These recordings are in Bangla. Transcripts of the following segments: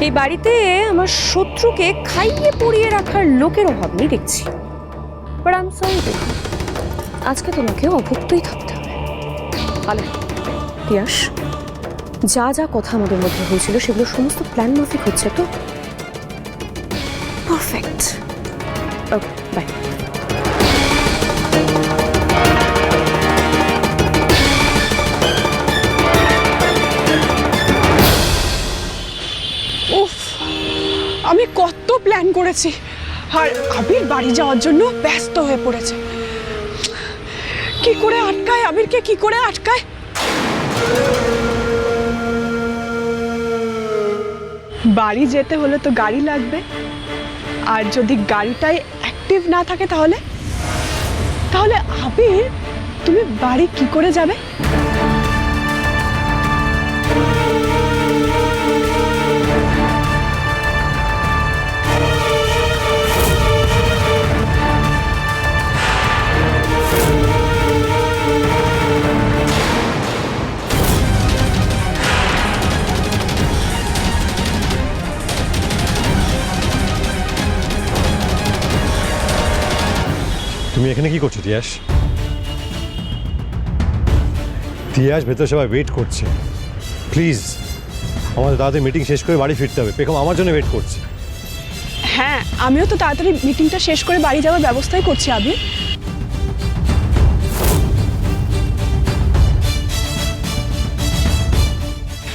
এই বাড়িতে আমার শত্রুকে খাইয়ে পড়িয়ে রাখার লোকের অভাব নেই দেখছি। বাট আই এম সরি, আজকে তোমাকে অভুক্তই থাকতে হবে। আলে তিয়াস, যা যা কথা আমাদের মধ্যে হয়েছিল সেগুলো সমস্ত প্ল্যান মাফিক হচ্ছে তো? পারফেক্ট। Okay, bye. উফ, আমি কত প্ল্যান করেছি আর আবির বাড়ি যাওয়ার জন্য ব্যস্ত হয়ে পড়েছে। কি করে আটকায় আবিরকে, কি করে আটকায়? বাড়ি যেতে হলে তো গাড়ি লাগবে, আর যদি গাড়িটাই অ্যাক্টিভ না থাকে তাহলে তাহলে আবির, তুমি বাড়ি কি করে যাবে? তুমি এখানে কি করছো তিয়াস? তিয়াস, ভেতরে সবাই ওয়েট করছে। প্লিজ, আমাদের তাড়াতাড়ি মিটিং শেষ করে বাড়ি ফিরতে হবে। পেখম আমার জন্য ওয়েট করছে। হ্যাঁ, আমিও তো তাড়াতাড়ি মিটিংটা শেষ করে বাড়ি যাওয়ার ব্যবস্থাই করছি আবির।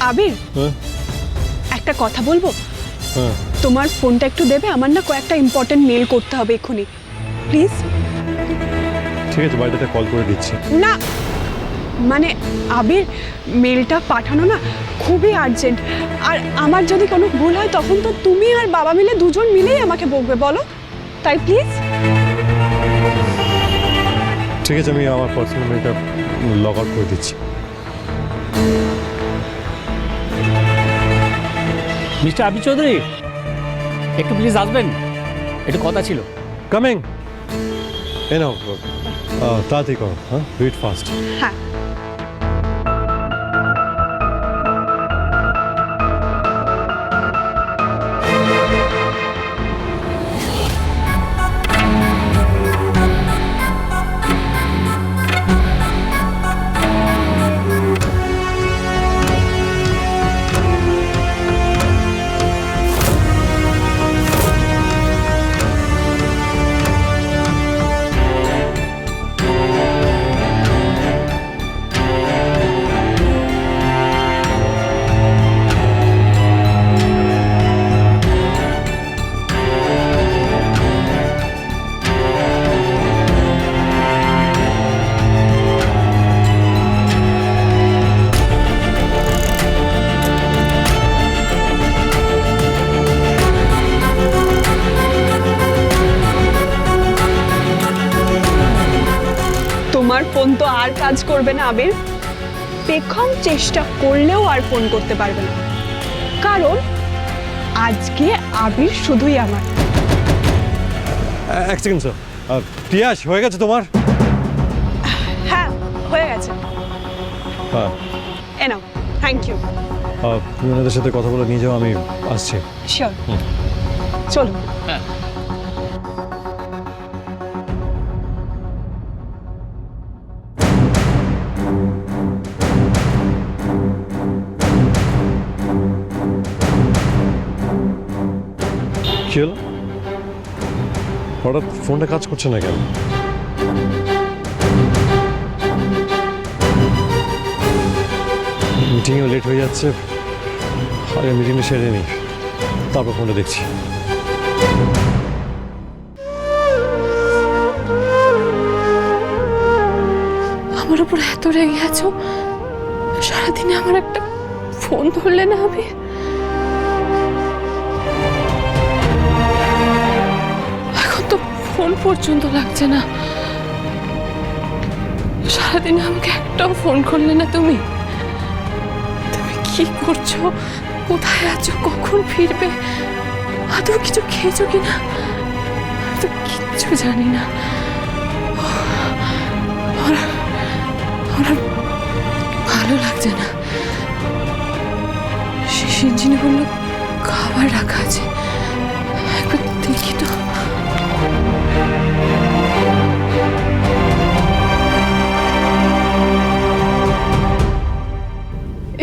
আবির, একটা কথা বলবো? তোমার ফোনটা একটু দেবে? আমার না কয়েকটা ইম্পর্টেন্ট মেল করতে হবে এক্ষুনি, প্লিজ। ঠিক আছে, বাড়িতে কল করে দিচ্ছি। না মানে আবির, মেলটা পাঠানো না খুবই আর্জেন্ট, আর আমার যদি কোনো ভুল হয় তখন তো তুমি আর বাবা মিলে দুজন মিলেই আমাকে বকবে, বলো? তাই প্লিজ। ঠিক আছে, আমি আমার পার্সোনাল মেলটা লগ আউট করে দিচ্ছি। মিস্টার আবি চৌধুরী, একটু প্লিজ আসবেন, একটু কথা ছিল। কামিং। এ নাও, তাড়াতাড়ি করো। হ্যাঁ, ডু ইট ফাস্ট। হ্যাঁ, তোমার ফোন তো আর কাজ করবে না আবির। পেখম চেষ্টা করলেও আর ফোন করতে পারবে না, কারণ আজকে আবির শুধুই আমার। এক সেকেন্ড স্যার। তিয়াস, হয়ে গেছে তোমার? হ্যাঁ, হয়ে গেছে। হ্যাঁ, এ নাও, থ্যাংক ইউ। তুমি ওনাদের সাথে কথা বলে নিয়ে যাও, আমি আসছি। শিওর, চলো। কি হলো? হঠাৎ ফোনটা কাজ করছে না কেন? মিটিংয়েও লেট হয়ে যাচ্ছে, আগে মিটিংটা সেরে নিই, তারপর ফোনটা দেখছি। আমার উপর এত রেগে আছো, সারাদিনে আমার একটা ফোন ধরলে না হবে? এখন তো ফোন পর্যন্ত লাগছে না। সারাদিনে আমাকে একটাও ফোন করলে না তুমি। তুমি কি করছো, কোথায় আছো, কখন ফিরবে, আদৌ কিছু খেয়েছো কিনা? আমি তো কিচ্ছু জানি না। আমার ভালো লাগছে না। সিঞ্জিনি বলল খাবার রাখা আছে, একবার দেখি তো।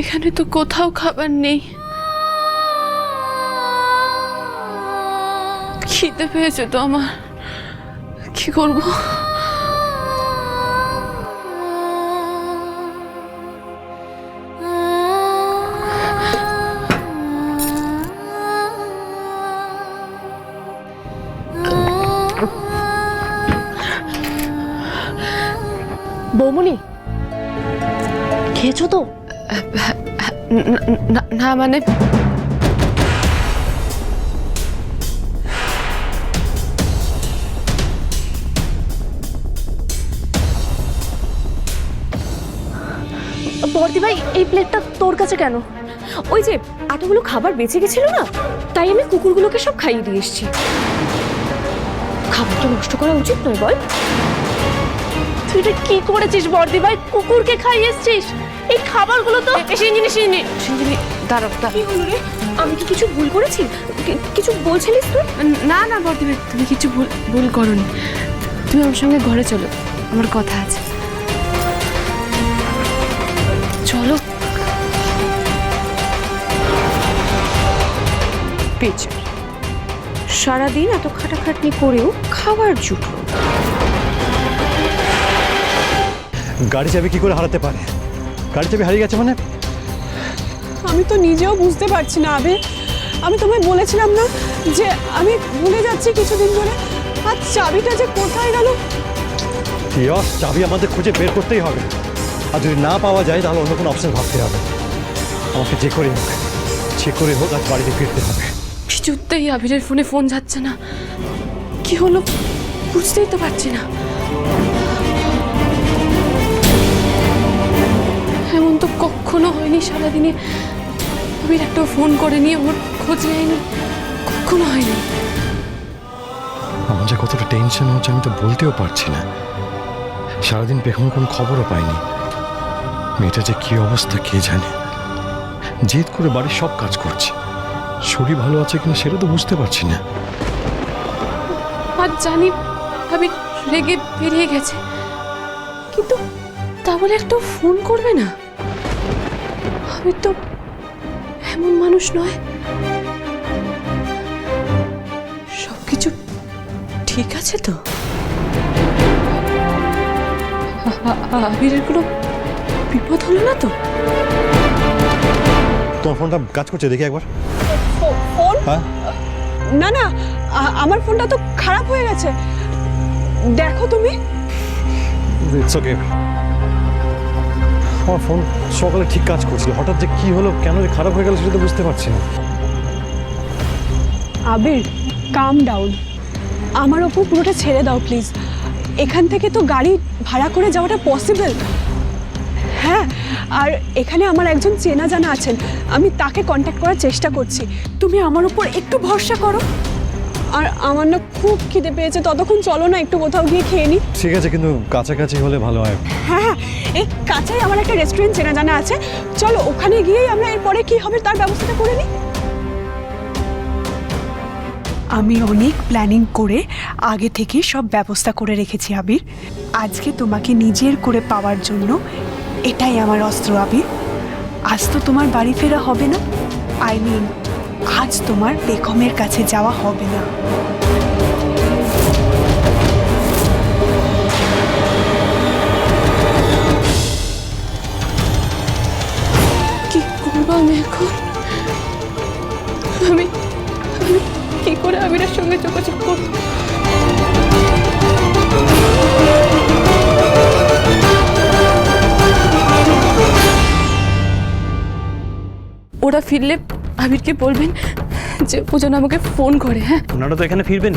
এখানে তো কোথাও খাবার নেই। খিদে পেয়েছে তো আমার, কি করব? বৌমনি, খেয়েছো তো? না মানে বর্দি ভাই, এই প্লেটটা তোর কাছে কেন? ওই যে এতগুলো খাবার বেঁচে গেছিল না, তাই আমি কুকুরগুলোকে সব খাইয়ে দিয়ে এসেছি। খাবারটা নষ্ট করা উচিত নয় বল? তুই এটা কি করেছিস বর্দি ভাই? কুকুরকে খাইয়ে এসছিস? এই খাবারগুলো তো সিঞ্জিনি দাঁড়াও। কি হলো রে? আমি কি কিছু ভুল করেছি? কিছু বলছিলিস তুই? না না বর্দিভাই, তুমি কিছু ভুল করোনি। তুমি আমার সঙ্গে ঘরে চলো, আমার কথা আছে। চলো। বেচার, সারাদিন এত খাটাখাটনি করেও খাবার জুটলো। গাড়ি চাবি কি করে হারাতে পারে? গাড়ি চাবি হারিয়ে গেছে মানে? আমি তো নিজেও বুঝতে পারছি না আবির। আমি তোমায় বলেছিলাম না যে আমি ভুলে যাচ্ছি কিছুদিন ধরে, আর চাবিটা যে কোথায় গেল। ইয়স, চাবি আমাদের খুঁজে বের করতেই হবে, আর যদি না পাওয়া যায় তাহলে অন্য কোনো অপশন ভাবতে হবে। আমাকে যে করে হোক আজ বাড়িতে ফিরতে হবে। কিছুতেই আবিরের ফোনে ফোন যাচ্ছে না। কি হলো বুঝতেই তো পারছি না। এমন তো কখনো হয়নি সারাদিনে আবির একটা ফোন করেনি, ওর খোঁজ নেয়নি, কখনো হয়নি। আমার যে কতটা টেনশন হচ্ছে আমি তো বলতেও পারছি না। সারাদিন পেখমের কোনো খবরও পাইনি। মেয়েটা যে কি অবস্থা কে জানে। জেদ করে বাড়ির সব কাজ করছে, শরীর ভালো আছে কিনা সেটা তো বুঝতে পারছি না। আর জানি আবির রেগে বেরিয়ে গেছে, কিন্তু তা বলে একটা ফোন করবে না? আবির তো এমন মানুষ নয়। সবকিছু ঠিক আছে তো? আবিরের কোনো বিপদ হলো না তো? তোমার ফোনটা কাজ করছে দেখি একবার। ফোন? হ্যাঁ, না না, আমার ফোনটা তো খারাপ হয়ে গেছে, দেখো তুমি। It's okay. আমার ফোন সকালে ঠিক কাজ করছিল, হঠাৎ যে কি হলো, কেন যে খারাপ হয়ে গেল সেটা তো বুঝতে পারছি না। আবির, কাম ডাউন। আমার ওপর পুরোটা ছেড়ে দাও প্লিজ। এখান থেকে তো গাড়ি ভাড়া করে যাওয়াটা পসিবল। হ্যাঁ, আর এখানে আমার একজন চেনা জানা আছেন, আমি তাকে কন্ট্যাক্ট করার চেষ্টা করছি। তুমি আমার উপর একটু ভরসা করো। আর আমার না খুব খিদে পেয়েছে, ততক্ষণ চলো না একটু কোথাও গিয়ে খেয়ে নি। ঠিক আছে, কিন্তু কাছাকাছি হলে ভালো হয়। হ্যাঁ হ্যাঁ, এই কাছেই আমার একটা রেস্টুরেন্ট চেনা জানা আছে, চলো ওখানে গিয়েই আমরা এরপরে কি হবে তার ব্যবস্থাটা করে নিই। আমি অনেক প্ল্যানিং করে আগে থেকে সব ব্যবস্থা করে রেখেছি আবির। আজকে তোমাকে নিজের করে পাওয়ার জন্য এটাই আমার অস্ত্র আবির। আজ তো তোমার বাড়ি ফেরা হবে না, আজ তোমার বেগমের কাছে যাওয়া হবে না। কি করবো আমি এখন? আমি কি করে আবিরের সঙ্গে যোগাযোগ করব? ওরা ফিরলে আবিরকে বলবেন যে ও যেন আমাকে ফোন করে। হ্যাঁ, ওনারা তো এখানে ফিরবেন,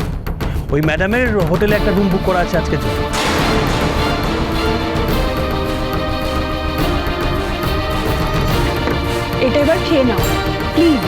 ওই ম্যাডামের হোটেলে একটা রুম বুক করা আছে আজকের জন্য। এটা এবার খেয়ে নাও প্লিজ।